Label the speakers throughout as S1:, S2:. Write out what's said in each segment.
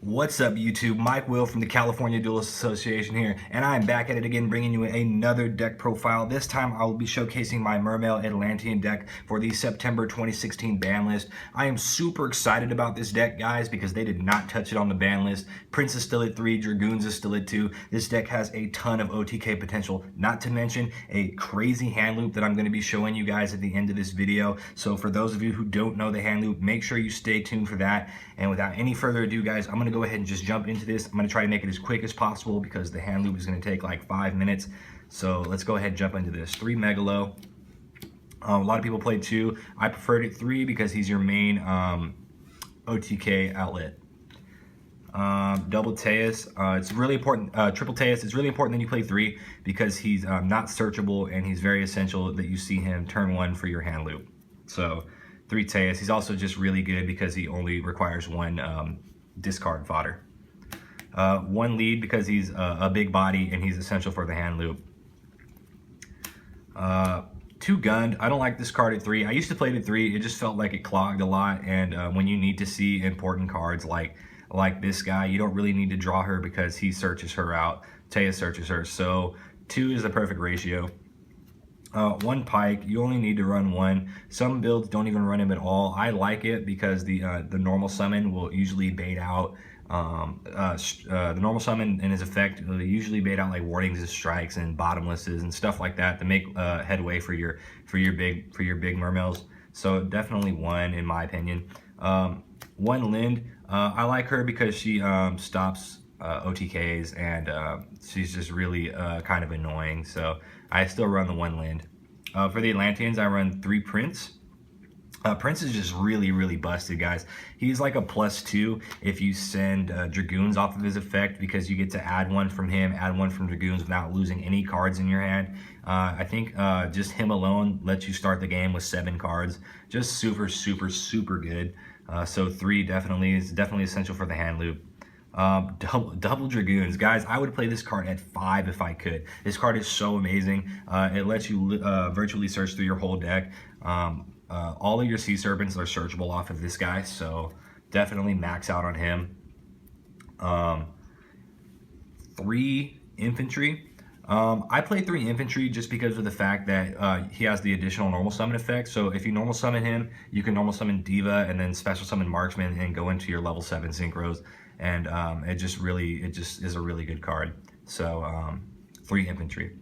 S1: What's up, YouTube? Mike Will from the California Duelist Association here, and I'm back at it again, bringing you another deck profile. This time I'll be showcasing my Mermail Atlantean deck for the September 2016 ban list. I am super excited about this deck, guys, because they did not touch it on the ban list. Prince is still at 3, Dragoons is still at 2. This deck has a ton of OTK potential, not to mention a crazy hand loop that I'm going to be showing you guys at the end of this video. So for those of you who don't know the hand loop, make sure you stay tuned for that. And without any further ado, guys, I'm going to go ahead and just jump into this. I'm going to try to make it as quick as possible because the hand loop is going to take like 5 minutes. So let's go ahead and jump into this. 3 Megalo. A lot of people played 2. I preferred it 3 because he's your main OTK outlet. Double Teus. It's really important. Triple Teus. It's really important that you play 3 because he's not searchable and he's very essential that you see him turn 1 for your hand loop. So 3 Teus. He's also just really good because he only requires 1 discard fodder. 1 lead because he's a big body and he's essential for the hand loop. 2 Gunned. I don't like this card at 3. I used to play it at 3. It just felt like it clogged a lot, and when you need to see important cards like this guy, you don't really need to draw her because he searches her out. Teus searches her. So 2 is the perfect ratio. 1 Pike, you only need to run 1. Some builds don't even run him at all. I like it because the normal summon will usually bait out the normal summon and his effect will usually bait out like wardings and strikes and bottomlesses and stuff like that to make headway for your big mermails. So definitely 1 in my opinion. 1 Lind, I like her because she stops OTKs and she's just really kind of annoying. So I still run the 1 Lind. For the Atlanteans, I run 3 Prince. Prince is just really busted, guys. He's like a +2 if you send Dragoons off of his effect because you get to add 1 from him, add 1 from Dragoons without losing any cards in your hand. I think just him alone lets you start the game with 7 cards. Just super good. So 3 is definitely essential for the hand loop. Double Dragoons, guys. I would play this card at 5 if I could. This card is so amazing. It lets you virtually search through your whole deck. All of your Sea Serpents are searchable off of this guy, so definitely max out on him. 3 Infantry. I play 3 Infantry just because of the fact that he has the additional normal summon effect. So if you normal summon him, you can normal summon Diva and then special summon Marksman and go into your level 7 synchros. And it just is a really good card. So 3 Infantry.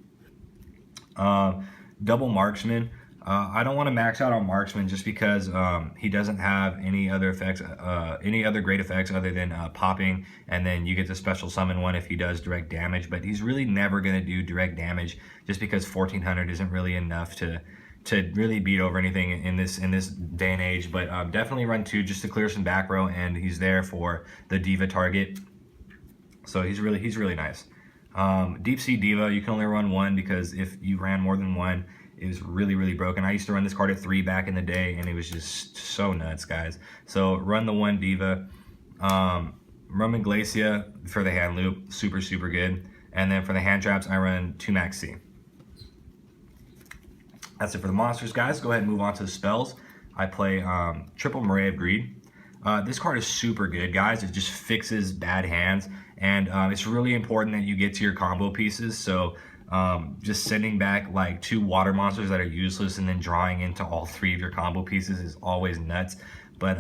S1: Double Marksman. I don't want to max out on Marksman just because he doesn't have any other effects, any other great effects other than popping, and then you get the special summon 1 if he does direct damage. But he's really never going to do direct damage just because 1400 isn't really enough to really beat over anything in this day and age. But definitely run 2 just to clear some back row, and he's there for the Diva target. So he's really nice. Deep Sea Diva, you can only run 1 because if you ran more than 1, it was really broken. I used to run this card at 3 back in the day, and it was just so nuts, guys. So run the 1 Diva. Roman Glacia for the hand loop, super good. And then for the hand traps, I run 2 Max C. That's it for the monsters, guys. Go ahead and move on to the spells. I play Triple Moray of Greed. This card is super good, guys. It just fixes bad hands, and it's really important that you get to your combo pieces. So just sending back like 2 water monsters that are useless and then drawing into all 3 of your combo pieces is always nuts. But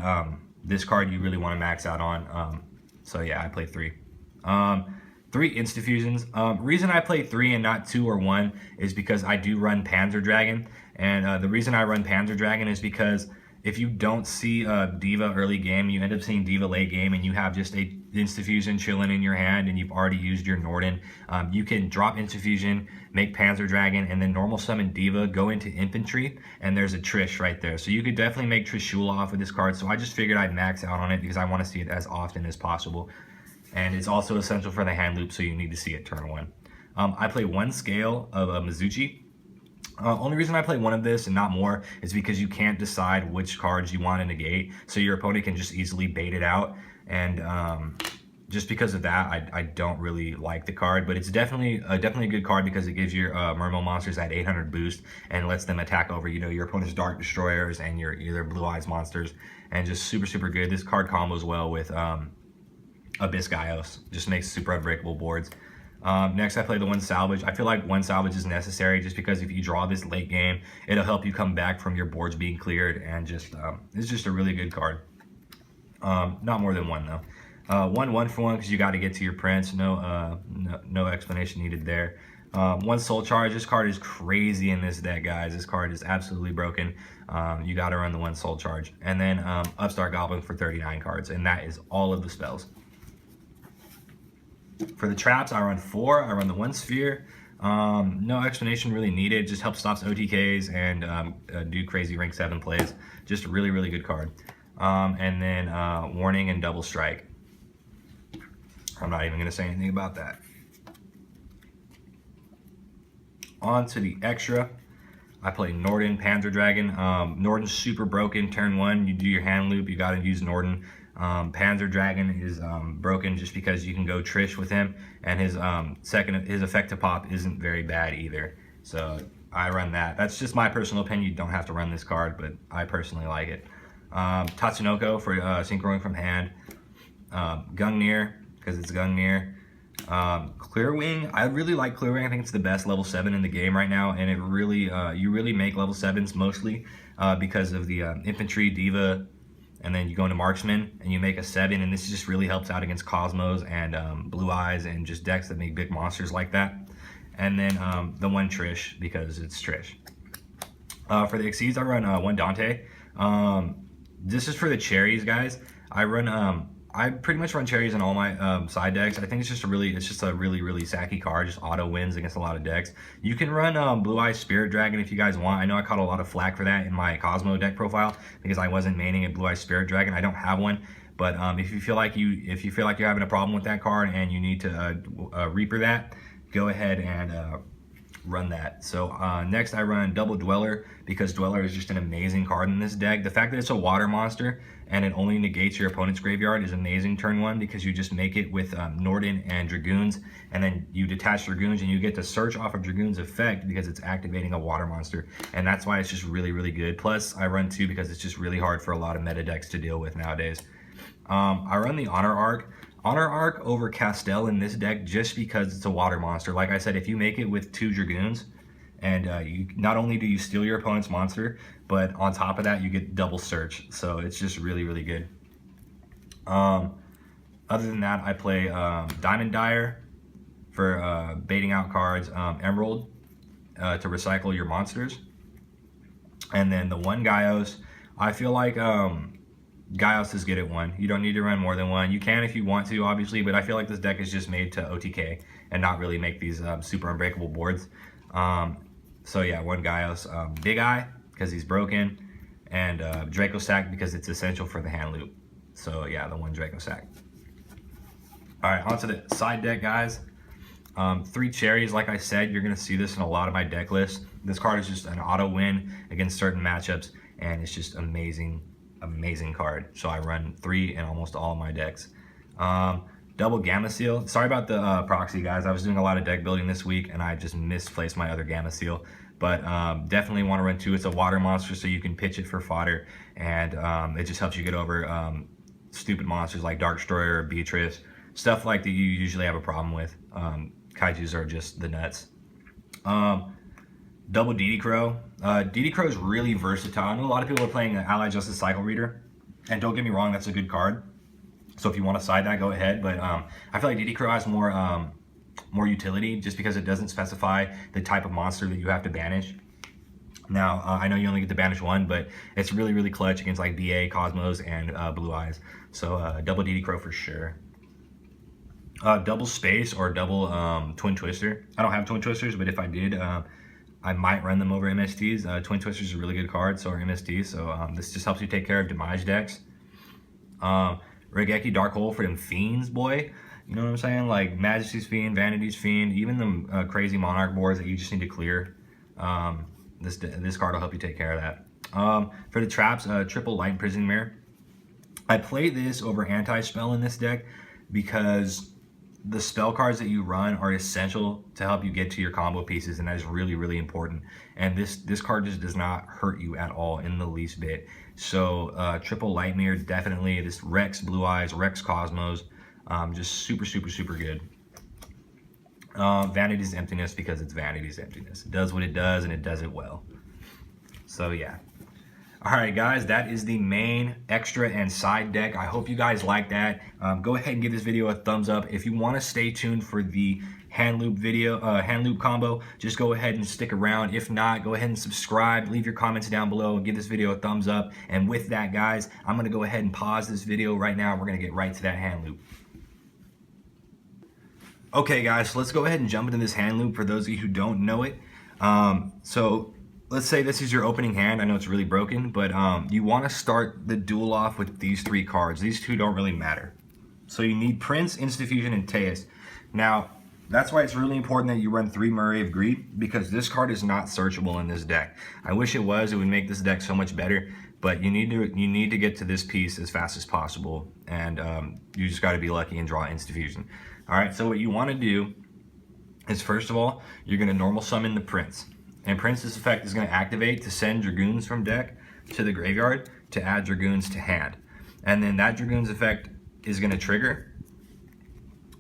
S1: this card you really want to max out on. So yeah, I play 3. 3 Insta-Fusions. Reason I play 3 and not 2 or 1 is because I do run Panzer Dragon. And the reason I run Panzer Dragon is because if you don't see Diva early game, you end up seeing Diva late game, and you have just a Insta-Fusion chilling in your hand, and you've already used your Norden. You can drop Insta-Fusion, make Panzer Dragon, and then normal summon Diva, go into Infantry, and there's a Trish right there. So you could definitely make Trishula off of this card. So I just figured I'd max out on it because I want to see it as often as possible. And it's also essential for the hand loop, so you need to see it turn 1. I play 1 Scale of Mizuchi. Only reason I play 1 of this and not more is because you can't decide which cards you want to negate, so your opponent can just easily bait it out. And just because of that, I don't really like the card, but it's definitely a good card because it gives your Mermail monsters that 800 boost and lets them attack over your opponent's Dark Destroyers and your either Blue Eyes monsters, and just super good. This card combos well with Yugioh. Just makes super unbreakable boards. Next, I play the one salvage. I feel like one salvage is necessary just because if you draw this late game, it'll help you come back from your boards being cleared, and just it's just a really good card. Not more than one though. One for one because you got to get to your prints. No explanation needed there. One soul charge. This card is crazy in this deck, guys. This card is absolutely broken. You got to run the one soul charge, and then Upstart Goblin for 39 cards, and that is all of the spells. For the traps, I run 4. I run the one sphere. No explanation really needed. Just helps stops OTKs and do crazy rank 7 plays. Just a really, really good card. And then warning and double strike. I'm not even going to say anything about that. On to the extra. I play Norden, Panzer Dragon. Norden's super broken. Turn 1, you do your hand loop. You got to use Norden. Panzer Dragon is broken just because you can go Trish with him, and his effect to pop isn't very bad either. So I run that. That's just my personal opinion. You don't have to run this card, but I personally like it. Tatsunoko for synchroing from hand. Gungnir because it's Gungnir. Clearwing, I really like Clearwing. I think it's the best level 7 in the game right now, and it really you really make level 7s mostly because of the infantry diva. And then you go into Marksman and you make a 7, and this just really helps out against Cosmos and Blue Eyes and just decks that make big monsters like that. And then the one Trish because it's Trish. For the Exceeds, I run one Dante. This is for the cherries, guys. I pretty much run cherries in all my side decks. I think it's just a really sacky card. Just auto wins against a lot of decks. You can run Blue Eyes Spirit Dragon if you guys want. I know I caught a lot of flack for that in my Cosmo deck profile because I wasn't maining a Blue Eyes Spirit Dragon. I don't have one, but if you feel like you're having a problem with that card and you need to Reaper that, go ahead and run that. So next I run Double Dweller because Dweller is just an amazing card in this deck. The fact that it's a water monster and it only negates your opponent's graveyard is amazing turn 1 because you just make it with Norden and Dragoons, and then you detach Dragoons and you get to search off of Dragoon's effect because it's activating a water monster, and that's why it's just really good. Plus I run 2 because it's just really hard for a lot of meta decks to deal with nowadays. I run the Honor Arc. Honor Arc over Castel in this deck just because it's a water monster. Like I said, if you make it with 2 Dragoons, and you not only do you steal your opponent's monster, but on top of that you get double search. So it's just really good. Other than that, I play Diamond Dyer for baiting out cards, Emerald to recycle your monsters, and then the one Gaios. I feel like Gaios is good at 1. You don't need to run more than 1. You can if you want to, obviously, but I feel like this deck is just made to OTK and not really make these super unbreakable boards. So yeah, one Gaios. Big Eye because he's broken, and Draco Sack because it's essential for the hand loop. So yeah, the one Draco Sack. All right, onto the side deck, guys. 3 cherries, like I said, you're gonna see this in a lot of my deck lists. This card is just an auto win against certain matchups, and it's just amazing card. So I run 3 in almost all of my decks. Double Gamma Seal. Sorry about the proxy, guys. I was doing a lot of deck building this week and I just misplaced my other Gamma Seal, but definitely want to run 2. It's a water monster, so you can pitch it for fodder, and it just helps you get over stupid monsters like Dark Destroyer or Beatrice, stuff like that you usually have a problem with. Kaijus are just the nuts. Double DD Crow. DD Crow is really versatile. I know a lot of people are playing Allied Justice Cycle Reader, and don't get me wrong, that's a good card. So if you want to side that, go ahead. But I feel like DD Crow has more utility just because it doesn't specify the type of monster that you have to banish. Now, I know you only get to banish 1, but it's really clutch against like BA, Cosmos, and Blue Eyes. So double DD Crow for sure. Double Space or double Twin Twister. I don't have Twin Twisters, but if I did, I might run them over MSTs. Twin Twister is a really good card, so are MSTs. So this just helps you take care of damage decks. Regeki Dark Hole for them fiends, boy. You know what I'm saying? Like Majesty's Fiend, Vanity's Fiend, even them crazy Monarch boards that you just need to clear. This card will help you take care of that. For the traps, triple Light Imprisoning Mirror. I play this over Anti-Spell in this deck because the spell cards that you run are essential to help you get to your combo pieces, and that is really important. And this card just does not hurt you at all in the least bit. So triple Light Mirror, definitely. This Rex Blue Eyes, Rex Cosmos, Just super, super, super good. Vanity's emptiness because it's vanity's emptiness. It does what it does and it does it well. So yeah. Alright guys, that is the main, extra, and side deck. I hope you guys like that. Go ahead and give this video a thumbs up. If you want to stay tuned for the hand loop video, hand loop combo, just go ahead and stick around. If not, go ahead and subscribe, leave your comments down below, and give this video a thumbs up. And with that guys, I'm going to go ahead and pause this video right now. We're going to get right to that hand loop. Okay guys, so let's go ahead and jump into this hand loop for those of you who don't know it. So let's say this is your opening hand. I know it's really broken, but you want to start the duel off with these 3 cards. These 2 don't really matter. So you need Prince, Instafusion, and Teus. Now, that's why it's really important that you run 3 Murray of Greed, because this card is not searchable in this deck. I wish it was. It would make this deck so much better, but you need to get to this piece as fast as possible, and you just got to be lucky and draw Instafusion. All right, so what you want to do is, first of all, you're going to normal summon the Prince. And Prince's effect is going to activate to send Dragoons from deck to the graveyard to add Dragoons to hand. And then that Dragoon's effect is going to trigger,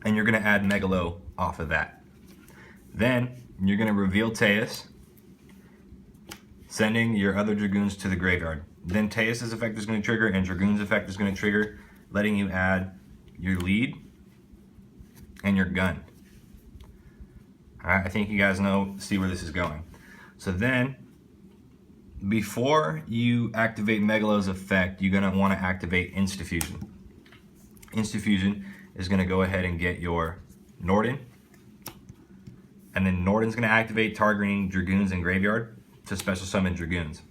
S1: and you're going to add Megalo off of that. Then you're going to reveal Teus, sending your other Dragoons to the graveyard. Then Teus's effect is going to trigger, and Dragoon's effect is going to trigger, letting you add your lead and your gun. All right, I think you guys see where this is going. So then, before you activate Megalo's effect, you're going to want to activate Instafusion. Instafusion is going to go ahead and get your Norden, and then Norden's going to activate targeting Dragoons in graveyard to special summon Dragoons.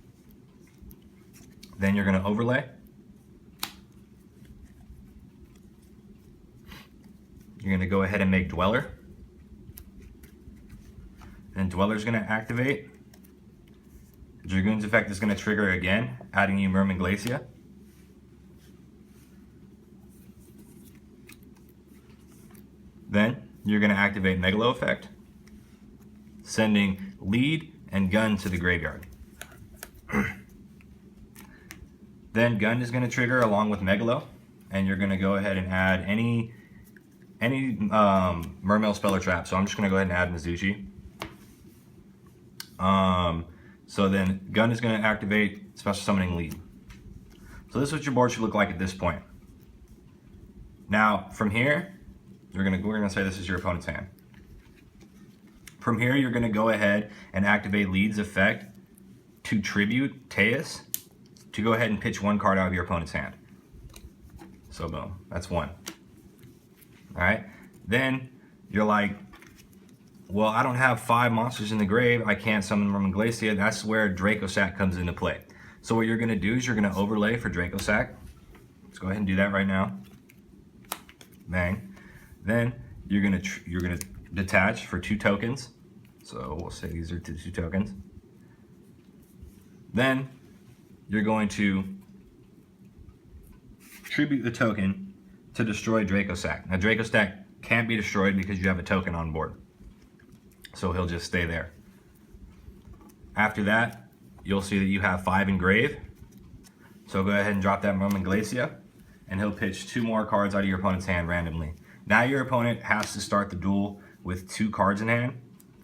S1: Then you're going to overlay. You're going to go ahead and make Dweller. And Dweller's going to activate. Dragoon's effect is going to trigger again, adding you Mermail Atlantean. Then you're going to activate Megalo effect, sending lead and gun to the graveyard. Then gun is going to trigger along with Megalo, and you're going to go ahead and add any Mermail spell or trap. So I'm just going to go ahead and add Mizuchi. So then gun is going to activate special summoning lead. So this is what your board should look like at this point. Now from here, we're gonna say this is your opponent's hand. From here, you're gonna go ahead and activate lead's effect to tribute Teus to go ahead and pitch 1 card out of your opponent's hand. So boom, that's 1. All right, then you're like, well, I don't have 5 monsters in the grave. I can't summon Mermail Atlantean. That's where Dracosac comes into play. So what you're going to do is you're going to overlay for Dracosac. Let's go ahead and do that right now. Bang. Then you're going to detach for 2 tokens. So we'll say these are 2 tokens. Then you're going to tribute the token to destroy Dracosac. Now Dracosac can't be destroyed because you have a token on board. So he'll just stay there. After that, you'll see that you have 5 engraved. So go ahead and drop that Mermail Atlantean, and he'll pitch 2 more cards out of your opponent's hand randomly. Now your opponent has to start the duel with 2 cards in hand,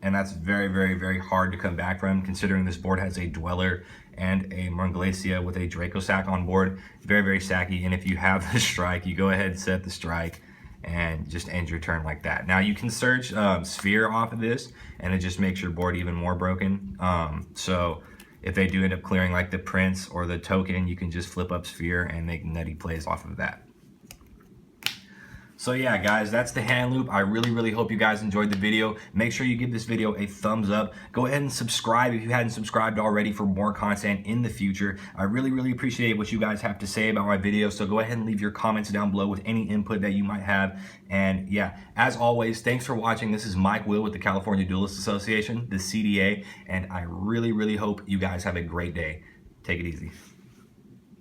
S1: and that's very, very, very hard to come back from, considering this board has a Dweller and a Mermail Atlantean with a Dracosac on board. Very, very sacky, and if you have the strike, you go ahead and set the strike and just end your turn like that. Now you can search Sphere off of this, and it just makes your board even more broken. So if they do end up clearing like the Prince or the token, you can just flip up Sphere and make nutty plays off of that. So yeah, guys, that's the hand loop. I really, really hope you guys enjoyed the video. Make sure you give this video a thumbs up. Go ahead and subscribe if you hadn't subscribed already for more content in the future. I really, really appreciate what you guys have to say about my videos. So go ahead and leave your comments down below with any input that you might have. And yeah, as always, thanks for watching. This is Mike Will with the California Duelist Association, the CDA, and I really, really hope you guys have a great day. Take it easy.